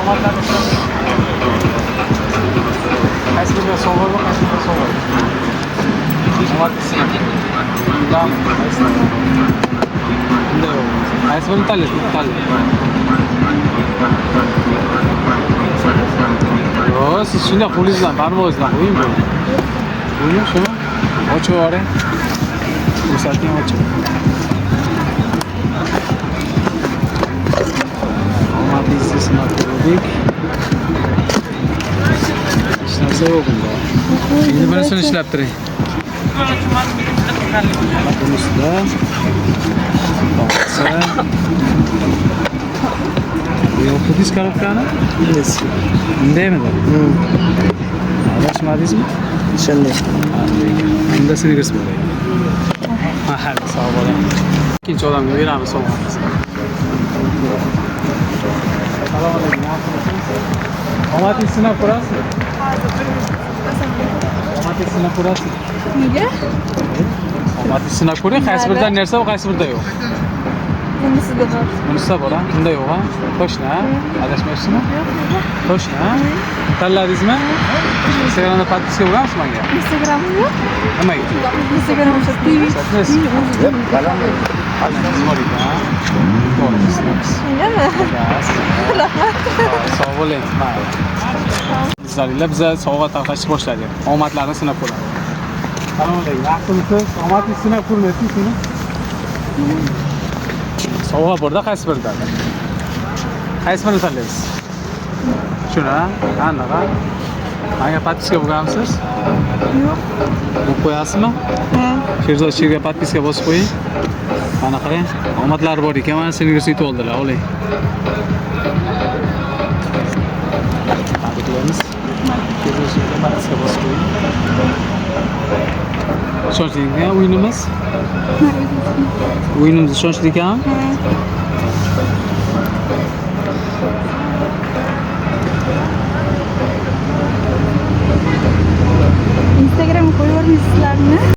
omadlarni ishlab. Qaysi biriga sovg'a bor, qaysi biriga sovg'a yo'q. Omad sinab. Dam, qaysi? Bunday yo'q. Qaysi birini tanlaysiz? Yo'q, siz shunday qo'lingiz bilan, barmog'ingiz bilan qo'ying bu. Buni shu ochib yuboring. Ko'rsating ochib. Omadingizni sinab ko'rdik. Hech narsa yo'q bunda. Endi bunisini ishlab turing. Bunisida yo'qdingiz korobkani? Yes. Bundaymidi? Adashmadingizmi? Shunday. Bunda Snickers bo'laydi. Mahal sog' bo'ling. Ikkinchi odamga beramiz sovg'amizni. Assalomu alaykum. Omadingizni sinab ko'rasizmi? Omadingizni sinab ko'rasizmi? Nega? Omadingizni sinab ko'ring, qaysi birida narsa va qaysi birida yo'q. Bunisida bor. Bunisida bor, bunda yo'q, ha? Qo'shni, ha? Adashmayapsizmi? Yo'q, nega? Qo'shni, ha? Tanladingizmi? Instagramda podpiska bo'lgansiz menga? Instagramim yo'q. Nimaga? Instagram Sotasiz? Alangiz bor ekan, ha? To'g'ri, sinamiz. Nega? Rahmat. Sog' bo'ling. Sizlarga biza sovg'a tarqatishni boshladik. Omadlarni sinab ko'ramiz. Assalomu alaykum. Yaxshimisiz? Omadingizni sinab ko'rmaysiz shuni? Sovg'a borda qaysi birida? Qaysi birini tanlaysiz? Shuni, anaqa. Menga podpiska bo'lganmisiz? Yo'q. Bu qo'yasizmi? Ha. Sherzod Sherga podpiska bosib qo'ying. Mana qarang, omadlari bor ekan, mana Snickers yutib oldilar, oling. Tabriklaymiz. Sherzod Sherga podpiska bosib qo'ying. Ishonchli ekan o'yinimiz. O'yinimiz ishonchli ekan.